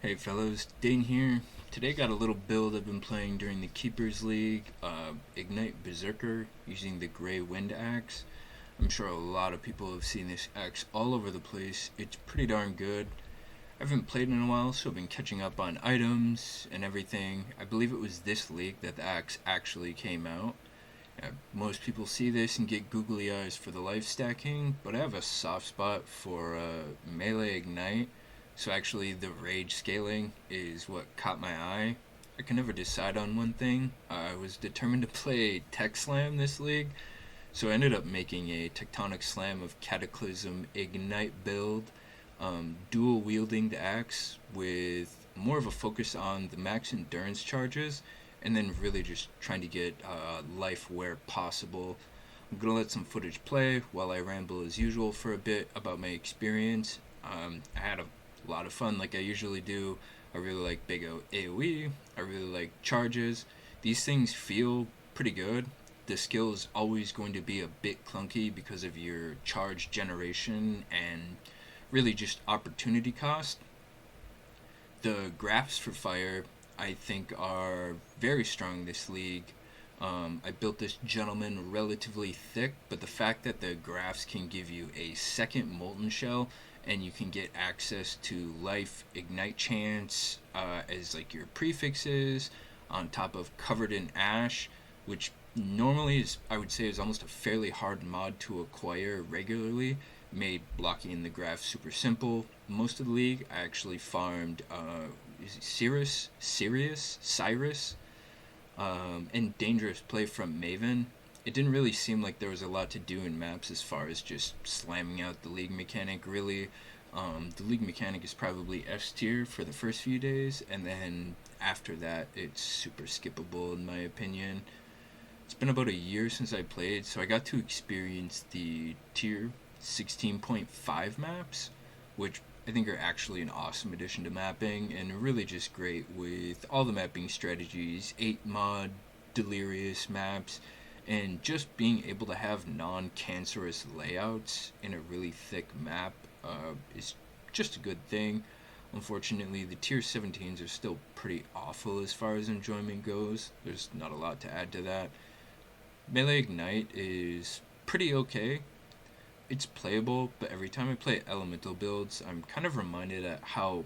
Hey fellows, Dane here. Today got a little build I've been playing during the Keepers League, Ignite Berserker using the Grey Wind Axe. I'm sure a lot of people have seen this axe all over the place. It's pretty darn good. I haven't played in a while, so I've been catching up on items and everything. I believe it was this league that the axe actually came out. Most people see this and get googly eyes for the life stacking, but I have a soft spot for melee ignite. So actually, the rage scaling is what caught my eye. I can never decide on one thing. I was determined to play Tech Slam this league, so I ended up making a Tectonic Slam of Cataclysm Ignite build, dual wielding the axe with more of a focus on the max endurance charges, and then really just trying to get life where possible. I'm gonna let some footage play while I ramble as usual for a bit about my experience. I had a lot of fun like I usually do. I really like big AoE. I really like charges. These things feel pretty good. The skill is always going to be a bit clunky because of your charge generation and really just opportunity cost. The graphs for fire, I think, are very strong this league. I built this gentleman relatively thick, but the fact that the graphs can give you a second molten shell and you can get access to life ignite chance as like your prefixes on top of covered in ash, which normally is, I would say, is almost a fairly hard mod to acquire regularly, made blocking the graph super simple. Most of the league I actually farmed is it Cyrus, and dangerous play from Maven. It didn't really seem like there was a lot to do in maps as far as just slamming out the league mechanic, really. The league mechanic is probably S tier for the first few days, and then after that, it's super skippable in my opinion. It's been about a year since I played, so I got to experience the tier 16.5 maps, which I think are actually an awesome addition to mapping and really just great with all the mapping strategies, 8 mod, delirious maps, and just being able to have non cancerous layouts in a really thick map is just a good thing. Unfortunately, the tier 17s are still pretty awful as far as enjoyment goes. There's not a lot to add to that. Melee Ignite is pretty okay. It's playable, but every time I play elemental builds, I'm kind of reminded at how,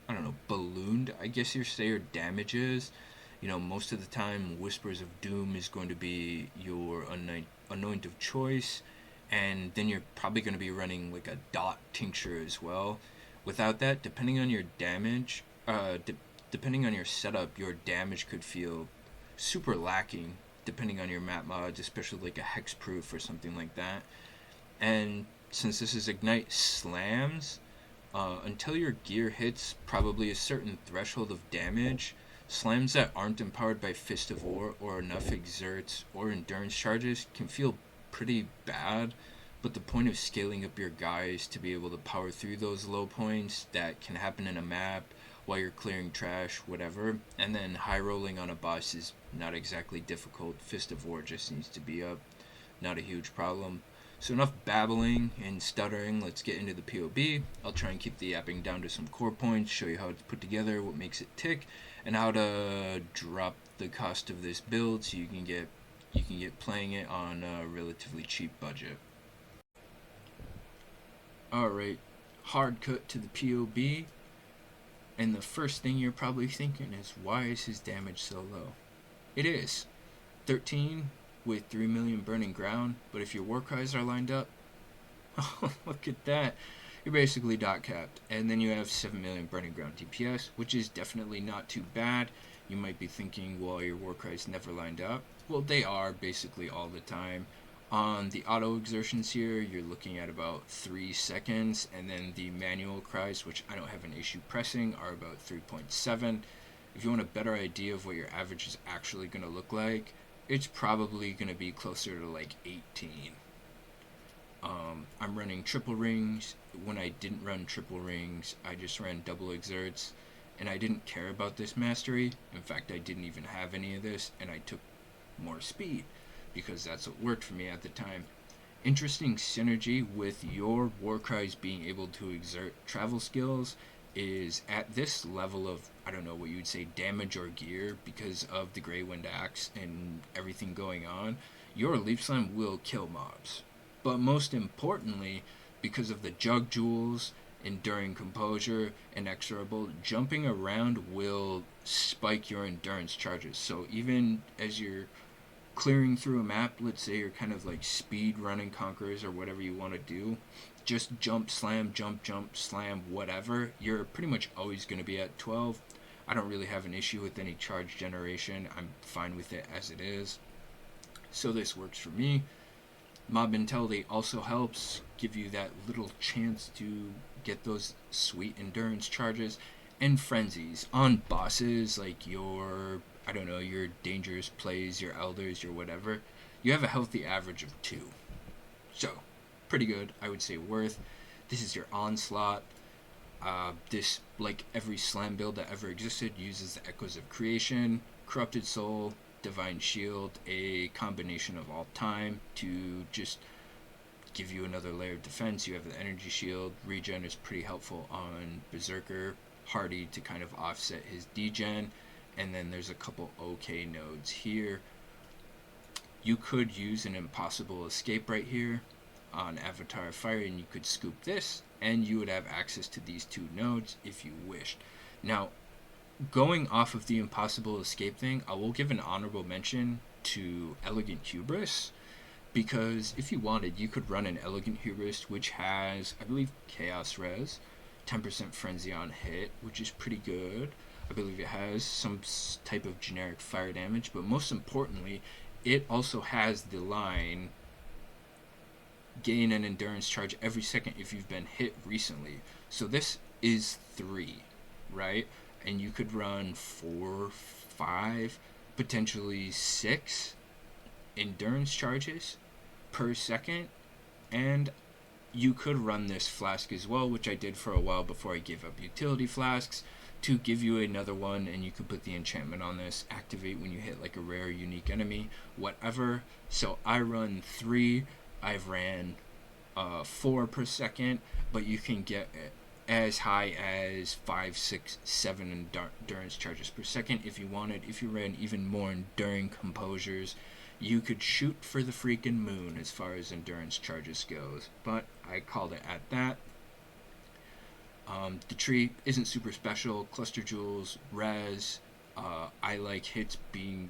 I don't know, ballooned, I guess you say, your damage is. You know, most of the time, Whispers of Doom is going to be your anoint of choice, and then you're probably going to be running like a dot tincture as well. Without that, depending on your damage, depending on your setup, your damage could feel super lacking depending on your map mods, especially like a hexproof or something like that. And since this is Ignite slams, until your gear hits probably a certain threshold of damage, slams that aren't empowered by Fist of War or enough exerts or endurance charges can feel pretty bad. But the point of scaling up your guys to be able to power through those low points that can happen in a map while you're clearing trash, whatever, and then high rolling on a boss is not exactly difficult. Fist of War just needs to be up, not a huge problem. So enough babbling and stuttering, let's get into the POB. I'll try and keep the yapping down to some core points, show you how it's put together, what makes it tick, and how to drop the cost of this build so you can get playing it on a relatively cheap budget. Alright, hard cut to the POB, and the first thing you're probably thinking is, why is his damage so low? It is 13 with 3 million burning ground, but if your war cries are lined up, oh, look at that. You're basically dot capped. And then you have 7 million burning ground DPS, which is definitely not too bad. You might be thinking, well, your war cries never lined up. Well, they are basically all the time. On the auto exertions here, you're looking at about 3 seconds, and then the manual cries, which I don't have an issue pressing, are about 3.7. If you want a better idea of what your average is actually going to look like, it's probably going to be closer to like 18. I'm running triple rings. When I didn't run triple rings, I just ran double exerts, and I didn't care about this mastery. In fact, I didn't even have any of this, and I took more speed because that's what worked for me at the time. Interesting synergy with your war cries being able to exert travel skills is at this level of, I don't know what you would say, damage or gear, because of the Grey Wind Axe and everything going on, your Leaf Slam will kill mobs. But most importantly, because of the Jug Jewels, Enduring Composure, and Exorable, jumping around will spike your endurance charges. So even as you're clearing through a map, let's say you're kind of like speed running Conquerors or whatever you want to do, just jump, slam, jump, slam, whatever, you're pretty much always going to be at 12. I don't really have an issue with any charge generation. I'm fine with it as it is. So this works for me. Mob Mentality also helps give you that little chance to get those sweet endurance charges. And Frenzies on bosses like your, I don't know, your Dangerous Plays, your Elders, your whatever. You have a healthy average of 2. So, pretty good. I would say worth. This is your Onslaught. This, like every slam build that ever existed, uses the Echoes of Creation, Corrupted Soul, Divine Shield, a combination of all time to just give you another layer of defense. You have the Energy Shield. Regen is pretty helpful on Berserker. Hardy to kind of offset his degen. And then there's a couple OK nodes here. You could use an Impossible Escape right here on Avatar of Fire, and you could scoop this, and you would have access to these 2 nodes if you wished. Now, going off of the Impossible Escape thing, I will give an honorable mention to Elegant Hubris, because if you wanted, you could run an Elegant Hubris, which has, I believe, Chaos Res, 10% Frenzy on hit, which is pretty good. I believe it has some type of generic fire damage, but most importantly, it also has the line, gain an endurance charge every second if you've been hit recently. So this is 3, right? And you could run 4, 5, potentially 6 endurance charges per second. And you could run this flask as well, which I did for a while before I gave up utility flasks, to give you another one, and you could put the enchantment on this, activate when you hit like a rare unique enemy, whatever. So I run 3. I've ran 4 per second, but you can get as high as 5, 6, 7 endurance charges per second if you wanted. If you ran even more Enduring Composures, you could shoot for the freaking moon as far as endurance charges goes. But I called it at that. The tree isn't super special. Cluster Jewels, res. I like hits being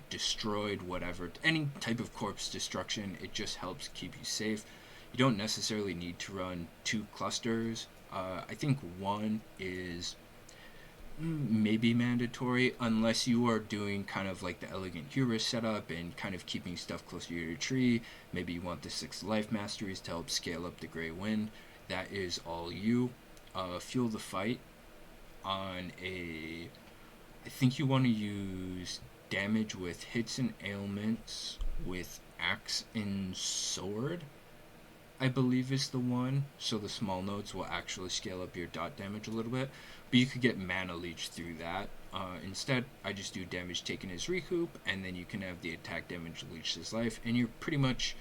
destroyed, whatever. Any type of corpse destruction, it just helps keep you safe. You don't necessarily need to run 2 clusters. I think 1 is maybe mandatory, unless you are doing kind of like the Elegant Hubris setup and kind of keeping stuff closer to your tree. Maybe you want the 6 life masteries to help scale up the Grey Wind. That is all you. Fuel the Fight on a, I think you want to use damage with hits and ailments with axe and sword, I believe is the one. So the small nodes will actually scale up your dot damage a little bit, but you could get mana leech through that. Instead, I just do damage taken as recoup, and then you can have the attack damage leech as life, and you're pretty much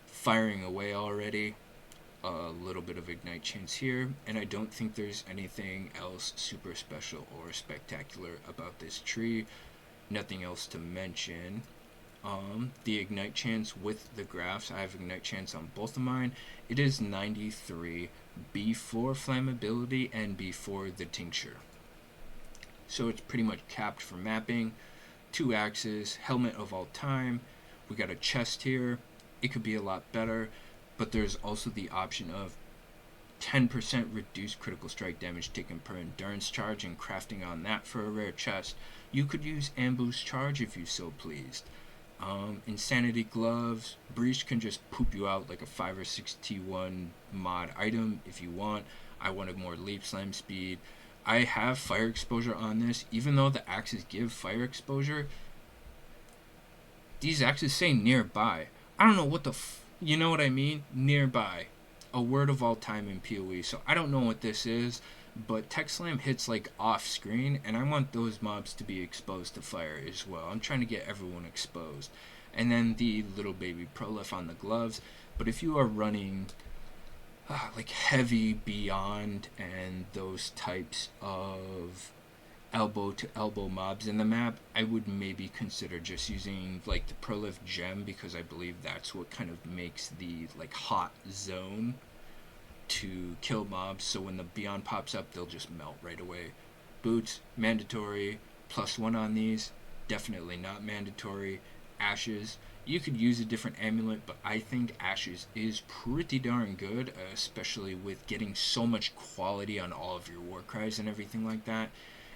firing away already. A little bit of ignite chance here, and I don't think there's anything else super special or spectacular about this tree. Nothing else to mention. The ignite chance with the graphs, I have ignite chance on both of mine. It is 93 before flammability and before the tincture. So it's pretty much capped for mapping. 2 axes, helmet of all time. We got a chest here. It could be a lot better, but there's also the option of 10% reduced critical strike damage taken per endurance charge, and crafting on that for a rare chest. You could use ambush charge if you so pleased. Insanity gloves. Breach can just poop you out like a 5 or 6 T1 mod item if you want. I wanted more leap slam speed. I have fire exposure on this. Even though the axes give fire exposure, these axes say nearby. I don't know what the you know what I mean? Nearby. A word of all time in PoE. So I don't know what this is, but Tech Slam hits like off screen, and I want those mobs to be exposed to fire as well. I'm trying to get everyone exposed. And then the little baby prolif on the gloves. But if you are running like heavy beyond and those types of elbow to elbow mobs in the map, I would maybe consider just using like the Prolift gem, because I believe that's what kind of makes the like hot zone to kill mobs. So when the Beyond pops up, they'll just melt right away. Boots mandatory, +1 on these. Definitely not mandatory. Ashes, you could use a different amulet, but I think Ashes is pretty darn good, especially with getting so much quality on all of your war cries and everything like that.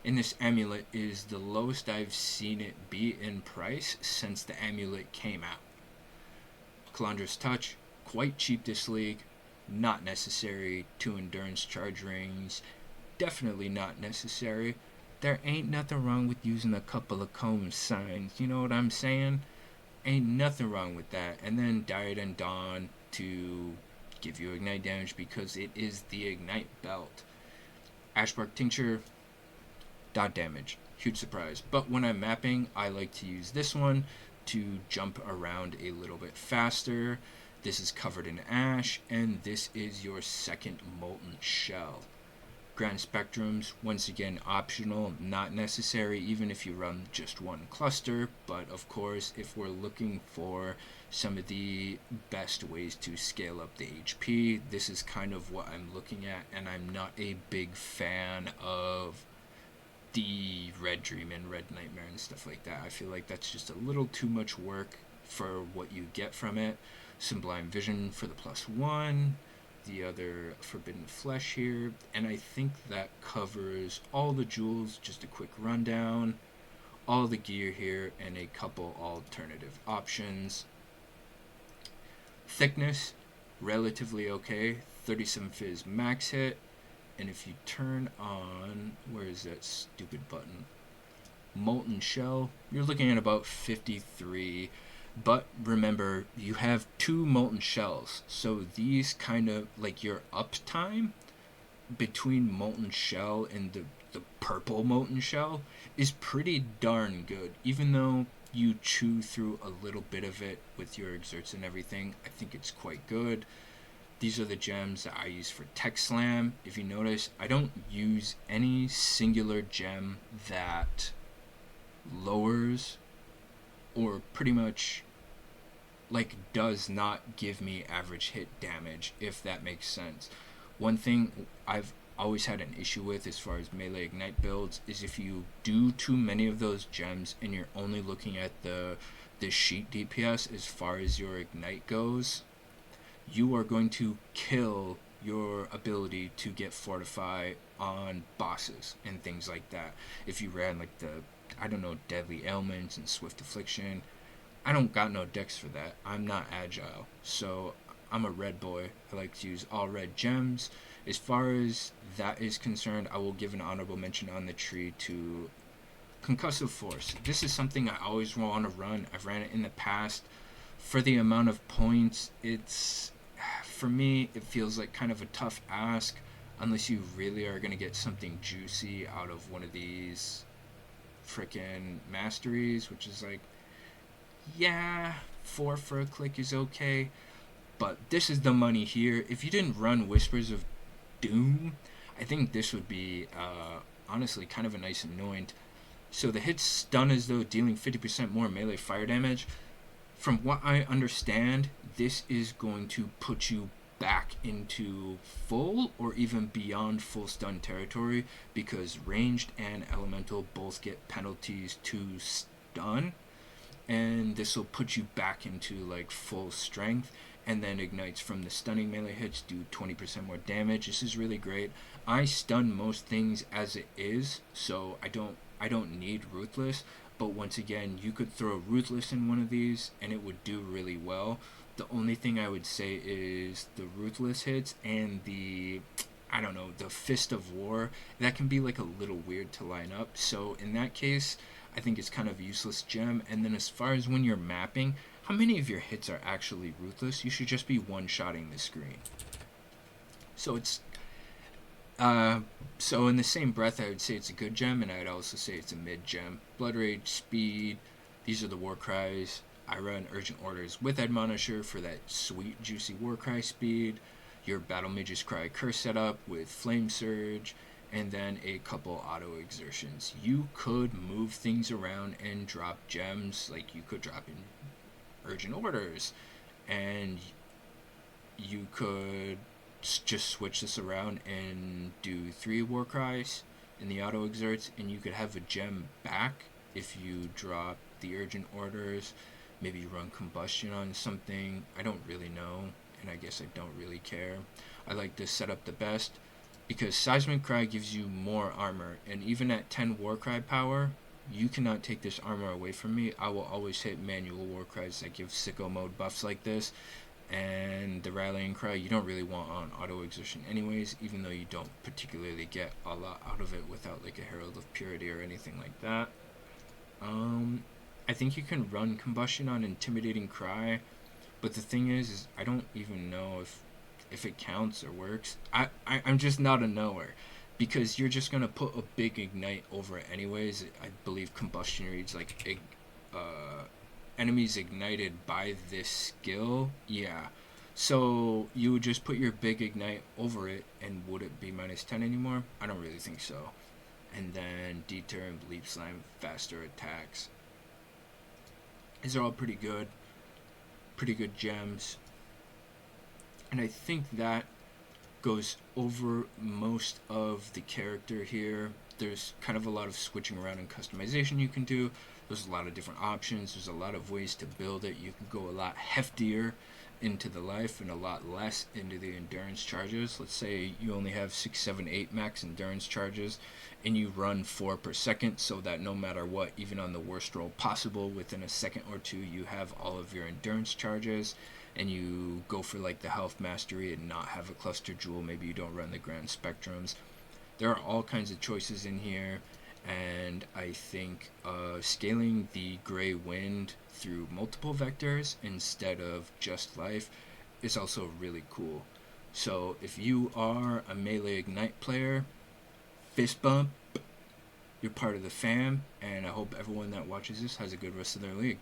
And this amulet is the lowest I've seen it be in price since the amulet came out. Calandra's Touch, quite cheap this league, not necessary. 2 endurance charge rings, definitely not necessary. There ain't nothing wrong with using a couple of comb signs, you know what I'm saying? Ain't nothing wrong with that. And then Diadem Dawn to give you ignite damage because it is the ignite belt. Ashbark Tincture, dot damage. Huge surprise. But when I'm mapping, I like to use this one to jump around a little bit faster. This is covered in ash, and this is your second molten shell. Grand Spectrums, once again optional, not necessary even if you run just one cluster, but of course if we're looking for some of the best ways to scale up the HP, this is kind of what I'm looking at, and I'm not a big fan of the Red Dream and Red Nightmare and stuff like that. I feel like that's just a little too much work for what you get from it. Sublime Vision for the +1, the other Forbidden Flesh here, and I think that covers all the jewels. Just a quick rundown, all the gear here, and a couple alternative options. Thickness, relatively okay, 37 fizz max hit, and if you turn on, where is that stupid button? Molten Shell, you're looking at about 53. But remember, you have 2 molten shells, so these kind of like your uptime between molten shell and the purple molten shell is pretty darn good. Even though you chew through a little bit of it with your exerts and everything, I think it's quite good. These are the gems that I use for Tech Slam. If you notice, I don't use any singular gem that lowers or pretty much like does not give me average hit damage, if that makes sense. One thing I've always had an issue with as far as melee ignite builds is if you do too many of those gems and you're only looking at the sheet DPS as far as your ignite goes, you are going to kill your ability to get fortify on bosses and things like that. If you ran like the, I don't know, Deadly Ailments and Swift Affliction, I don't got no dex for that. I'm not agile. So I'm a red boy. I like to use all red gems. As far as that is concerned, I will give an honorable mention on the tree to Concussive Force. This is something I always want to run. I've ran it in the past. For the amount of points, it's, for me, it feels like kind of a tough ask unless you really are going to get something juicy out of one of these frickin' masteries, which is like, yeah, 4 for a click is okay, but this is the money here. If you didn't run Whispers of Doom, I think this would be honestly kind of a nice anoint. So the hits stun as though dealing 50% more melee fire damage. From what I understand, this is going to put you back into full or even beyond full stun territory, because ranged and elemental both get penalties to stun, and this will put you back into like full strength, and then ignites from the stunning melee hits do 20% more damage. This is really great. I stun most things as it is, so I don't need Ruthless, but once again, you could throw Ruthless in one of these and it would do really well. The only thing I would say is the Ruthless hits and the, I don't know, the Fist of War, that can be like a little weird to line up. So in that case, I think it's kind of a useless gem. And then as far as when you're mapping, how many of your hits are actually Ruthless? You should just be one-shotting the screen. So it's so in the same breath, I would say it's a good gem, and I would also say it's a mid gem. Blood Rage, Speed, these are the war cries. I run Urgent Orders with Admonisher for that sweet, juicy war cry speed. your Battle Mage's Cry curse setup with Flame Surge, and then a couple auto exertions. You could move things around and drop gems, like you could drop in Urgent Orders, and you could just switch this around and do 3 War Cries in the auto exerts, and you could have a gem back if you drop the Urgent Orders. Maybe you run Combustion on something. I don't really know, and I guess I don't really care. I like this setup the best because Seismic Cry gives you more armor, and even at 10 Warcry power, you cannot take this armor away from me. I will always hit manual Warcries that give sicko mode buffs like this, and the Rallying Cry you don't really want on auto exertion anyways, even though you don't particularly get a lot out of it without like a Herald of Purity or anything like that. I think you can run Combustion on Intimidating Cry, but the thing is I don't even know if it counts or works. I'm just not a knower, because you're just gonna put a big Ignite over it anyways. I believe Combustion reads like enemies ignited by this skill. Yeah. So you would just put your big Ignite over it, and would it be -10 anymore? I don't really think so. And then Deter and Bleep Slime, faster attacks. These are all pretty good gems. And I think that goes over most of the character here. There's kind of a lot of switching around and customization you can do. There's a lot of different options. There's a lot of ways to build it. You can go a lot heftier into the life and a lot less into the endurance charges. Let's say you only have 6, 7, 8 max endurance charges, and you run 4 per second, so that no matter what, even on the worst roll possible, within a second or two you have all of your endurance charges, and you go for like the health mastery and not have a cluster jewel. Maybe you don't run the grand spectrums. There are all kinds of choices in here, and I think scaling the Grey Wind through multiple vectors instead of just life is also really cool. So if you are a melee Ignite player, fist bump, you're part of the fam, and I hope everyone that watches this has a good rest of their league.